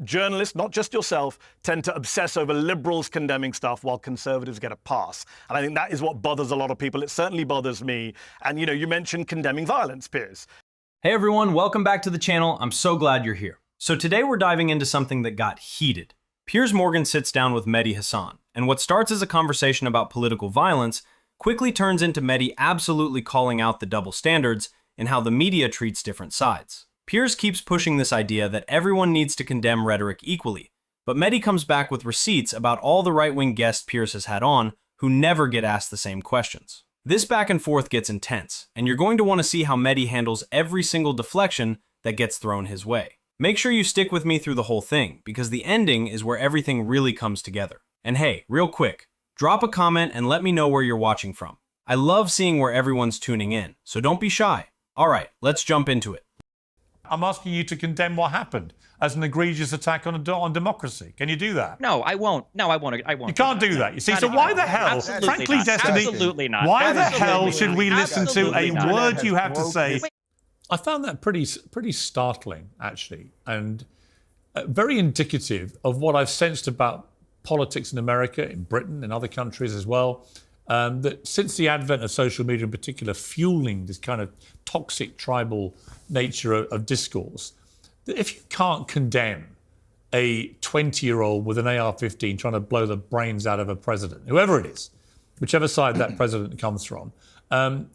Journalists, not just yourself, tend to obsess over liberals condemning stuff while conservatives get a pass. And I think that is what bothers a lot of people. It certainly bothers me. And, you mentioned condemning violence, Piers. Hey everyone, welcome back to the channel. I'm so glad you're here. So today we're diving into something that got heated. Piers Morgan sits down with Mehdi Hasan, and what starts as a conversation about political violence quickly turns into Mehdi absolutely calling out the double standards and how the media treats different sides. Piers keeps pushing this idea that everyone needs to condemn rhetoric equally, but Mehdi comes back with receipts about all the right-wing guests Piers has had on who never get asked the same questions. This back and forth gets intense, and you're going to want to see how Mehdi handles every single deflection that gets thrown his way. Make sure you stick with me through the whole thing, because the ending is where everything really comes together. And hey, real quick, drop a comment and let me know where you're watching from. I love seeing where everyone's tuning in, so don't be shy. Alright, let's jump into it. I'm asking you to condemn what happened as an egregious attack on democracy. Can you do that? No, I won't. No, I won't. You can't do that. You see, so why the hell, frankly, Destiny, absolutely not. why the hell should we listen to a word you have to say? I found that pretty startling, actually, and very indicative of what I've sensed about politics in America, in Britain, and other countries as well. That since the advent of social media in particular, fueling this kind of toxic tribal nature of discourse, that if you can't condemn a 20-year-old with an AR-15 trying to blow the brains out of a president, whoever it is, whichever side that president comes from,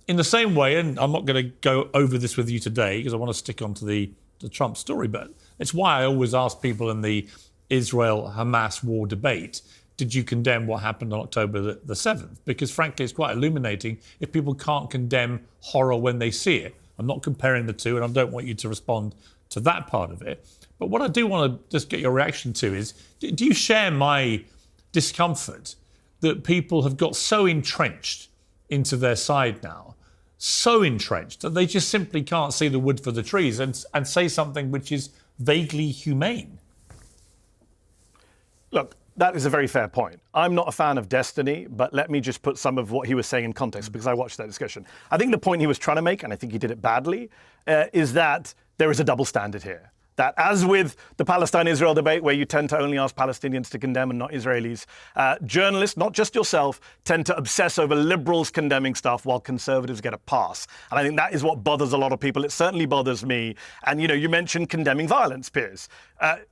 in the same way, and I'm not going to go over this with you today because I want to stick onto the Trump story, but it's why I always ask people in the Israel-Hamas war debate, did you condemn what happened on October the 7th? Because frankly, it's quite illuminating if people can't condemn horror when they see it. I'm not comparing the two, and I don't want you to respond to that part of it. But what I do want to just get your reaction to is, do you share my discomfort that people have got so entrenched into their side now, so entrenched that they just simply can't see the wood for the trees and say something which is vaguely humane? Look, that is a very fair point. I'm not a fan of Destiny, but let me just put some of what he was saying in context, because I watched that discussion. I think the point he was trying to make, and I think he did it badly, is that there is a double standard here. That as with the Palestine-Israel debate, where you tend to only ask Palestinians to condemn and not Israelis, journalists, not just yourself, tend to obsess over liberals condemning stuff while conservatives get a pass. And I think that is what bothers a lot of people. It certainly bothers me. And, you mentioned condemning violence, Piers.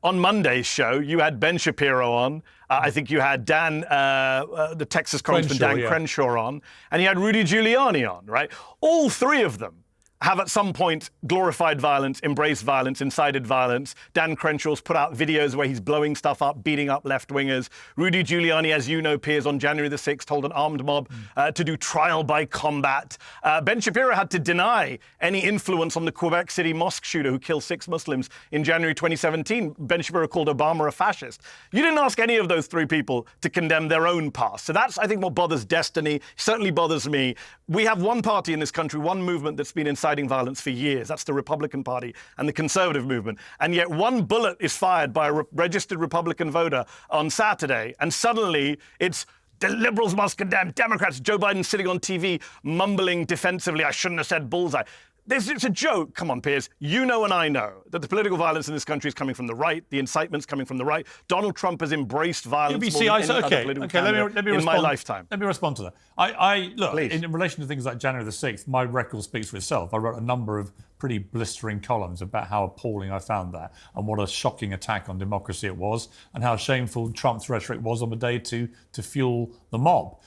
On Monday's show, you had Ben Shapiro on. I think you had the Texas Congressman Dan Crenshaw on. And you had Rudy Giuliani on, right? All three of them have at some point glorified violence, embraced violence, incited violence. Dan Crenshaw's put out videos where he's blowing stuff up, beating up left-wingers. Rudy Giuliani, as you know, Piers, on January the 6th, told an armed mob to do trial by combat. Ben Shapiro had to deny any influence on the Quebec City mosque shooter who killed 6 Muslims in January 2017. Ben Shapiro called Obama a fascist. You didn't ask any of those three people to condemn their own past. So that's, I think, what bothers Destiny, certainly bothers me. We have one party in this country, one movement that's been inciting violence for years. That's the Republican Party and the conservative movement. And yet one bullet is fired by a registered Republican voter on Saturday, and suddenly it's the liberals must condemn Democrats. Joe Biden sitting on TV mumbling defensively, I shouldn't have said bullseye. It's a joke. Come on, Piers. You know and I know that the political violence in this country is coming from the right. The incitement's coming from the right. Donald Trump has embraced violence more than any other political candidate in my lifetime. Let me respond to that. I look, in relation to things like January the 6th, my record speaks for itself. I wrote a number of pretty blistering columns about how appalling I found that and what a shocking attack on democracy it was and how shameful Trump's rhetoric was on the day to fuel the mob.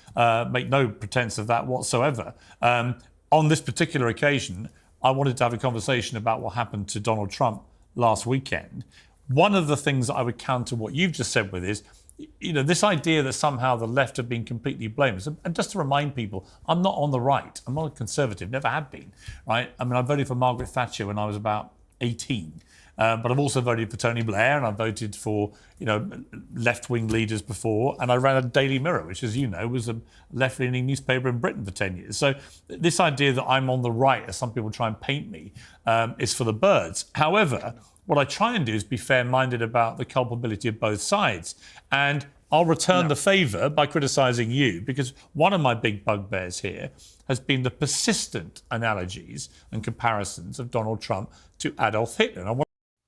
Make no pretense of that whatsoever. On this particular occasion, I wanted to have a conversation about what happened to Donald Trump last weekend. One of the things that I would counter what you've just said with is, this idea that somehow the left have been completely blameless. And just to remind people, I'm not on the right. I'm not a conservative, never have been, right? I mean, I voted for Margaret Thatcher when I was about 18. But I've also voted for Tony Blair, and I've voted for, left-wing leaders before, and I ran a Daily Mirror, which, as you know, was a left-leaning newspaper in Britain for 10 years. So this idea that I'm on the right, as some people try and paint me, is for the birds. However, what I try and do is be fair-minded about the culpability of both sides. And I'll return the favour by criticising you, because one of my big bugbears here has been the persistent analogies and comparisons of Donald Trump to Adolf Hitler.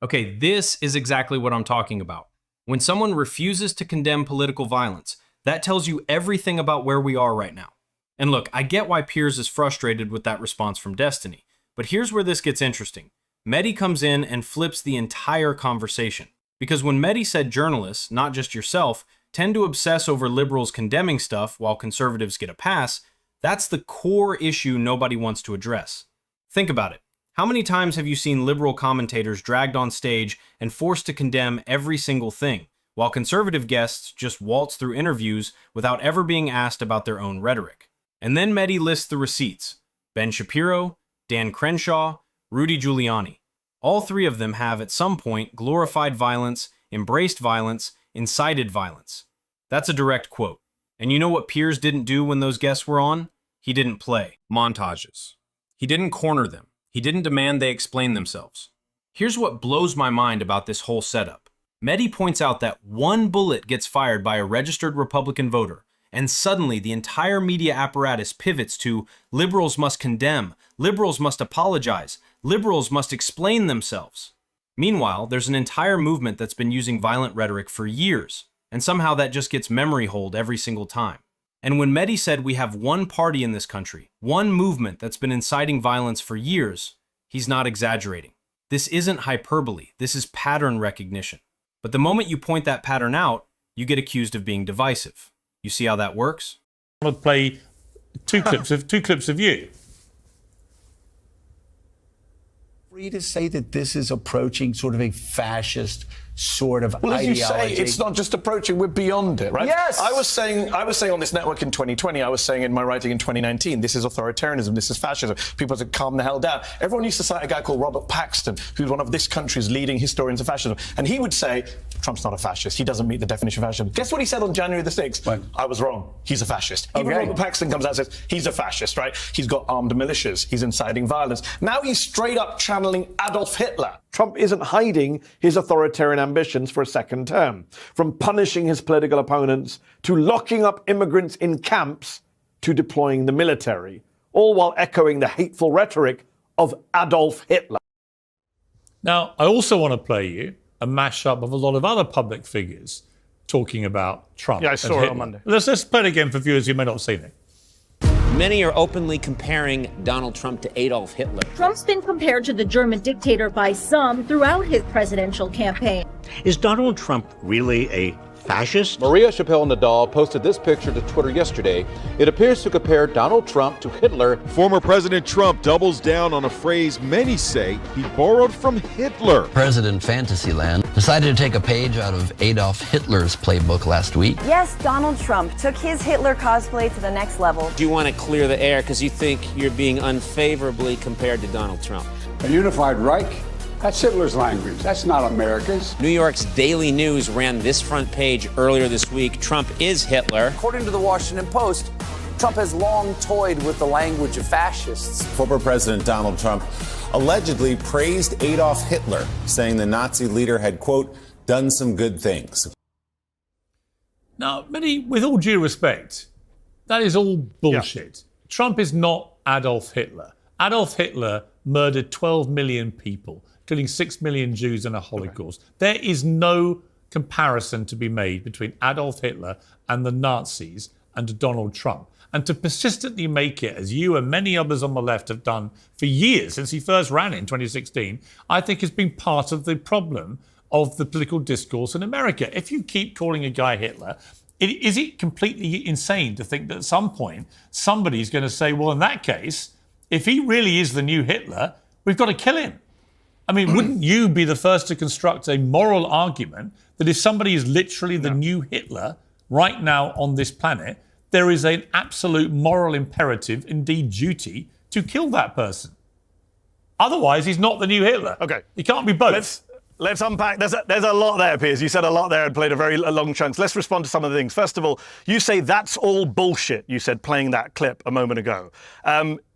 Okay, this is exactly what I'm talking about. When someone refuses to condemn political violence, that tells you everything about where we are right now. And look, I get why Piers is frustrated with that response from Destiny, but here's where this gets interesting. Mehdi comes in and flips the entire conversation. Because when Mehdi said journalists, not just yourself, tend to obsess over liberals condemning stuff while conservatives get a pass, that's the core issue nobody wants to address. Think about it. How many times have you seen liberal commentators dragged on stage and forced to condemn every single thing, while conservative guests just waltz through interviews without ever being asked about their own rhetoric? And then Mehdi lists the receipts. Ben Shapiro, Dan Crenshaw, Rudy Giuliani. All three of them have at some point glorified violence, embraced violence, incited violence. That's a direct quote. And you know what Piers didn't do when those guests were on? He didn't play. Montages. He didn't corner them. He didn't demand they explain themselves. Here's what blows my mind about this whole setup. Mehdi points out that one bullet gets fired by a registered Republican voter, and suddenly the entire media apparatus pivots to liberals must condemn, liberals must apologize, liberals must explain themselves. Meanwhile, there's an entire movement that's been using violent rhetoric for years, and somehow that just gets memory hold every single time. And when Mehdi said we have one party in this country, one movement that's been inciting violence for years, he's not exaggerating. This isn't hyperbole, this is pattern recognition. But the moment you point that pattern out, you get accused of being divisive. You see how that works? I want to play two clips of you. Free to say that this is approaching sort of a fascist sort of well, ideology. As you say, it's not just approaching, we're beyond it, right? Yes! I was saying on this network in 2020, I was saying in my writing in 2019, this is authoritarianism, this is fascism. People have to calm the hell down. Everyone used to cite a guy called Robert Paxton, who's one of this country's leading historians of fascism. And he would say, Trump's not a fascist. He doesn't meet the definition of fascism. Guess what he said on January the 6th? What? I was wrong. He's a fascist. Even Okay. Robert Paxton comes out and says, he's a fascist, right? He's got armed militias. He's inciting violence. Now he's straight up channeling Adolf Hitler. Trump isn't hiding his authoritarian ambitions for a second term. From punishing his political opponents, to locking up immigrants in camps, to deploying the military, all while echoing the hateful rhetoric of Adolf Hitler. Now, I also want to play you a mashup of a lot of other public figures talking about Trump. Yeah, I saw it on Monday. Let's play it again for viewers who may not have seen it. Many are openly comparing Donald Trump to Adolf Hitler. Trump's been compared to the German dictator by some throughout his presidential campaign. Is Donald Trump really a fascist? Maria Chappelle-Nadal posted this picture to Twitter yesterday. It appears to compare Donald Trump to Hitler. Former President Trump doubles down on a phrase many say he borrowed from Hitler. President Fantasyland decided to take a page out of Adolf Hitler's playbook last week. Yes, Donald Trump took his Hitler cosplay to the next level. Do you want to clear the air because you think you're being unfavorably compared to Donald Trump? A unified Reich? That's Hitler's language. That's not America's. New York's Daily News ran this front page earlier this week. Trump is Hitler. According to the Washington Post, Trump has long toyed with the language of fascists. Former President Donald Trump allegedly praised Adolf Hitler, saying the Nazi leader had, quote, done some good things. Now, Mehdi, with all due respect, that is all bullshit. Yeah. Trump is not Adolf Hitler. Adolf Hitler murdered 12 million people, killing 6 million Jews in a Holocaust. Okay. There is no comparison to be made between Adolf Hitler and the Nazis and Donald Trump. And to persistently make it, as you and many others on the left have done for years, since he first ran in 2016, I think has been part of the problem of the political discourse in America. If you keep calling a guy Hitler, is it completely insane to think that at some point somebody's going to say, well, in that case, if he really is the new Hitler, we've got to kill him? I mean, wouldn't you be the first to construct a moral argument that if somebody is literally the new Hitler right now on this planet, there is an absolute moral imperative, indeed duty, to kill that person? Otherwise, he's not the new Hitler. Okay. He can't be both. Let's unpack. There's a lot there, Piers. You said a lot there and played a very long chunk. Let's respond to some of the things. First of all, you say that's all bullshit, you said, playing that clip a moment ago.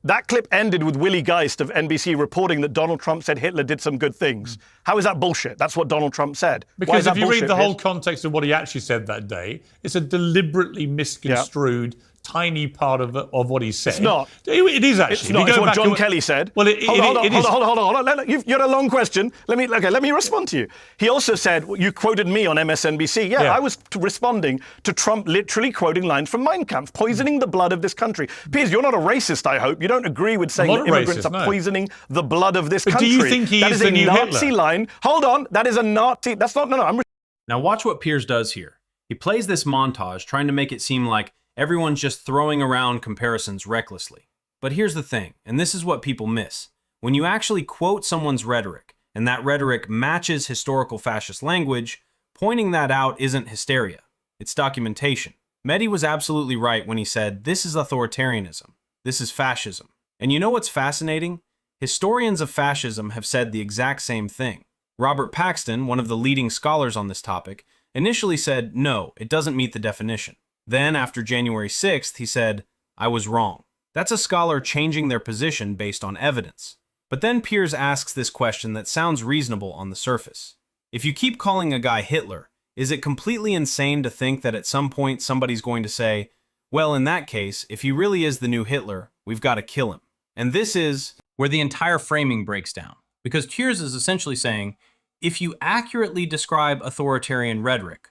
That clip ended with Willie Geist of NBC reporting that Donald Trump said Hitler did some good things. How is that bullshit? That's what Donald Trump said. Because if you read the whole context of what he actually said that day, it's a deliberately misconstrued tiny part of what he said. It's not. It is actually. It's not. It's what John Kelly said. Well, hold on. You had a long question. Let me respond to you. He also said, you quoted me on MSNBC. Yeah, I was responding to Trump literally quoting lines from Mein Kampf, poisoning the blood of this country. Piers, you're not a racist, I hope. You don't agree with saying that immigrants are poisoning the blood of this country. Do you think he is the new Hitler? That is a Nazi line. Hold on. That is a Nazi. That's not. No. Now watch what Piers does here. He plays this montage trying to make it seem like everyone's just throwing around comparisons recklessly. But here's the thing, and this is what people miss. When you actually quote someone's rhetoric, and that rhetoric matches historical fascist language, pointing that out isn't hysteria. It's documentation. Mehdi was absolutely right when he said, this is authoritarianism. This is fascism. And you know what's fascinating? Historians of fascism have said the exact same thing. Robert Paxton, one of the leading scholars on this topic, initially said, no, it doesn't meet the definition. Then, after January 6th, he said, I was wrong. That's a scholar changing their position based on evidence. But then Piers asks this question that sounds reasonable on the surface. If you keep calling a guy Hitler, is it completely insane to think that at some point somebody's going to say, well, in that case, if he really is the new Hitler, we've got to kill him? And this is where the entire framing breaks down. Because Piers is essentially saying, if you accurately describe authoritarian rhetoric,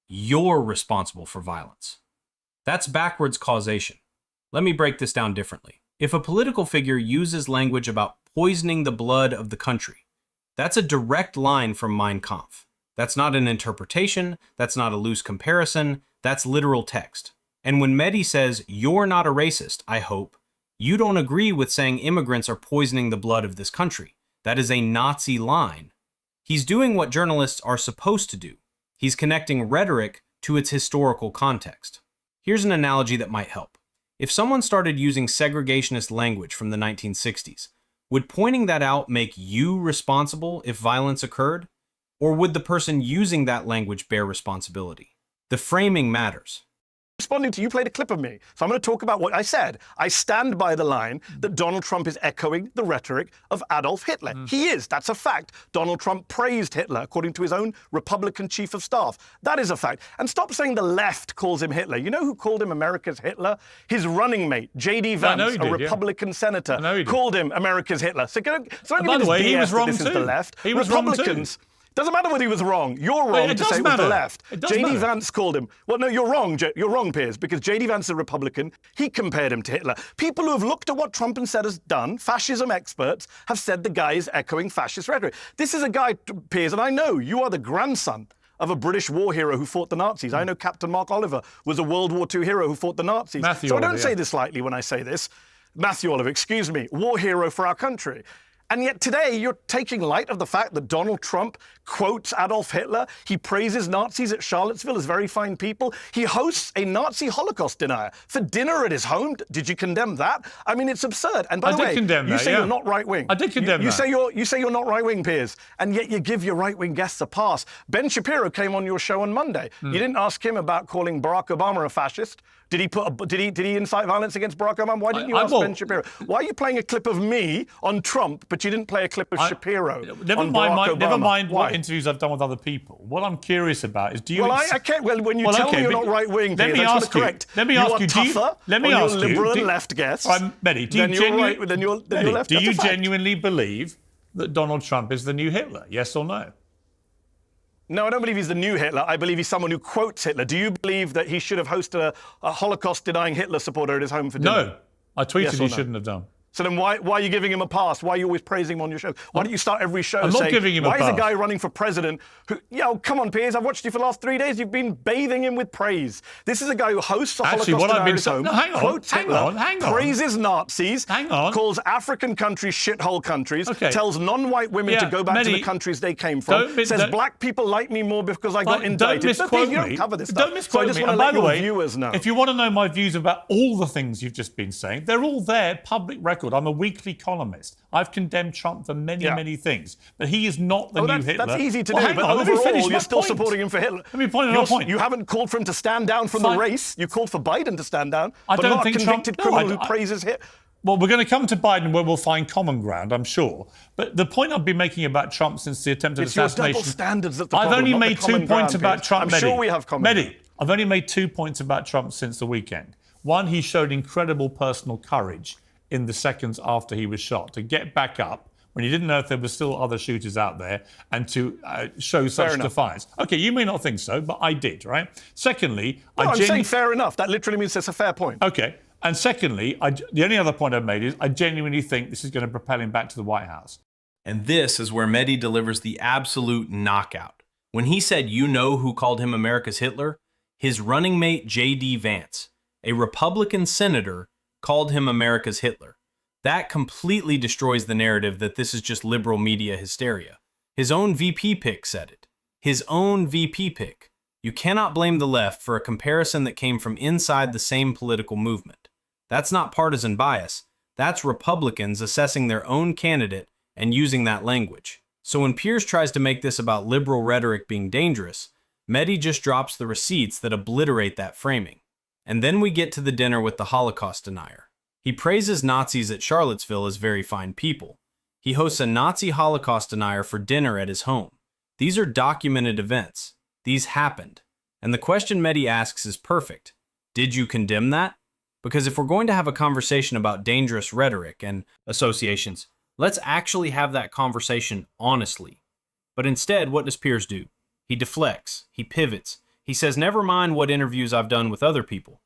you're responsible for violence. That's backwards causation. Let me break this down differently. If a political figure uses language about poisoning the blood of the country, that's a direct line from Mein Kampf. That's not an interpretation, that's not a loose comparison, that's literal text. And when Mehdi says, you're not a racist, I hope, you don't agree with saying immigrants are poisoning the blood of this country. That is a Nazi line. He's doing what journalists are supposed to do. He's connecting rhetoric to its historical context. Here's an analogy that might help. If someone started using segregationist language from the 1960s, would pointing that out make you responsible if violence occurred? Or would the person using that language bear responsibility? The framing matters. Responding to you played a clip of me. So I'm going to talk about what I said. I stand by the line that Donald Trump is echoing the rhetoric of Adolf Hitler. He is. That's a fact. Donald Trump praised Hitler, according to his own Republican chief of staff. That is a fact. And stop saying the left calls him Hitler. You know who called him America's Hitler? His running mate, J.D. Vance, a Republican senator, called him America's Hitler. So don't by the way, he was wrong this too. Is the left. He was Republicans, wrong too. Doesn't matter whether he was wrong. You're wrong to say it was the left. J.D. Vance called him. Well, no, you're wrong. You're wrong, Piers, because J.D. Vance is a Republican. He compared him to Hitler. People who have looked at what Trump and said has done, fascism experts, have said the guy is echoing fascist rhetoric. This is a guy, Piers, and I know you are the grandson of a British war hero who fought the Nazis. I know Captain Mark Oliver was a World War II hero who fought the Nazis. Matthew so I don't Oliver, say this lightly when I say this. Matthew Oliver, excuse me, war hero for our country. And yet today, you're taking light of the fact that Donald Trump quotes Adolf Hitler. He praises Nazis at Charlottesville as very fine people. He hosts a Nazi Holocaust denier for dinner at his home. Did you condemn that? I mean, it's absurd. And by the way, you say you're not right-wing. I did condemn that. You say you're not right-wing, Piers, and yet you give your right-wing guests a pass. Ben Shapiro came on your show on Monday. You didn't ask him about calling Barack Obama a fascist. Did he incite violence against Barack Obama? Why didn't you ask Ben Shapiro? Why are you playing a clip of me on Trump, but you didn't play a clip of Shapiro on Barack Obama? Never mind what interviews I've done with other people. What I'm curious about is, do you... Well, I can't... Well, when you tell me you're not right-wing, let me ask you. Let me ask you. Let me ask you. Liberal and left guests. Mehdi, do you genuinely believe that Donald Trump is the new Hitler? Yes or no? No, I don't believe he's the new Hitler. I believe he's someone who quotes Hitler. Do you believe that he should have hosted a Holocaust-denying Hitler supporter at his home for dinner? No. I tweeted he shouldn't have done. So then why are you giving him a pass? Why are you always praising him on your show? Why don't you start every show saying, not giving him a pass. Why is a guy running for president who... come on, Piers, I've watched you for the last 3 days. You've been bathing him with praise. This is a guy who hosts a Holocaust at his home, quotes Hitler, praises Nazis, calls African countries shithole countries, tells non-white women to go back to the countries they came from, says black people like me more because I got indicted. Don't misquote me. You don't cover this stuff. Don't misquote me. And by the way, viewers know. If you want to know my views about all the things you've just been saying, they're all there, public record. I'm a weekly columnist. I've condemned Trump for many things, but he is not the new Hitler. That's easy to do, but overall, you're still supporting him for Hitler. Let me point out a point. You haven't called for him to stand down from the race. You called for Biden to stand down, but not a convicted criminal who praises Hitler. Well, we're going to come to Biden where we'll find common ground, I'm sure. But the point I've been making about Trump since the attempted assassination... It's your double standards that's the problem, I've only made 2 points about Trump, I'm sure we have common ground. Mehdi, I've only made 2 points about Trump since the weekend. One, he showed incredible personal courage in the seconds after he was shot to get back up when he didn't know if there were still other shooters out there and to show such defiance. Okay, you may not think so, but I did, right? Secondly, I'm saying fair enough. That literally means it's a fair point. Okay. And secondly, the only other point I've made is I genuinely think this is going to propel him back to the White House. And this is where Mehdi delivers the absolute knockout. When he said, you know who called him America's Hitler? His running mate, J.D. Vance, a Republican senator, called him America's Hitler. That completely destroys the narrative that this is just liberal media hysteria. His own VP pick said it. His own VP pick. You cannot blame the left for a comparison that came from inside the same political movement. That's not partisan bias. That's Republicans assessing their own candidate and using that language. So when Piers tries to make this about liberal rhetoric being dangerous, Mehdi just drops the receipts that obliterate that framing. And then we get to the dinner with the Holocaust denier. He praises Nazis at Charlottesville as very fine people. He hosts a Nazi Holocaust denier for dinner at his home. These are documented events. These happened. And the question Mehdi asks is perfect. Did you condemn that? Because if we're going to have a conversation about dangerous rhetoric and associations, let's actually have that conversation honestly. But instead, what does Piers do? He deflects. He pivots. He says, never mind what interviews I've done with other people.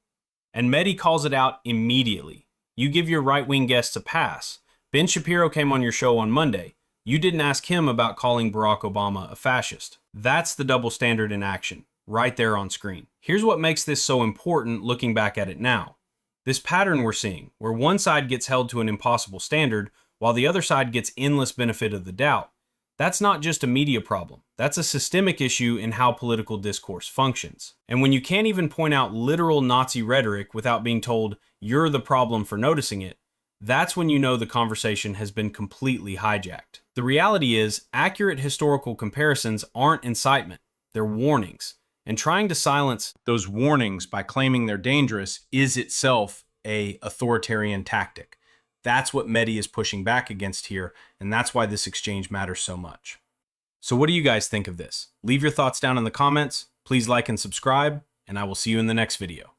And Mehdi calls it out immediately. You give your right-wing guests a pass. Ben Shapiro came on your show on Monday. You didn't ask him about calling Barack Obama a fascist. That's the double standard in action, right there on screen. Here's what makes this so important looking back at it now. This pattern we're seeing, where one side gets held to an impossible standard, while the other side gets endless benefit of the doubt. That's not just a media problem. That's a systemic issue in how political discourse functions. And when you can't even point out literal Nazi rhetoric without being told you're the problem for noticing it, that's when you know the conversation has been completely hijacked. The reality is, accurate historical comparisons aren't incitement, they're warnings. And trying to silence those warnings by claiming they're dangerous is itself an authoritarian tactic. That's what Mehdi is pushing back against here, and that's why this exchange matters so much. So what do you guys think of this? Leave your thoughts down in the comments, please like and subscribe, and I will see you in the next video.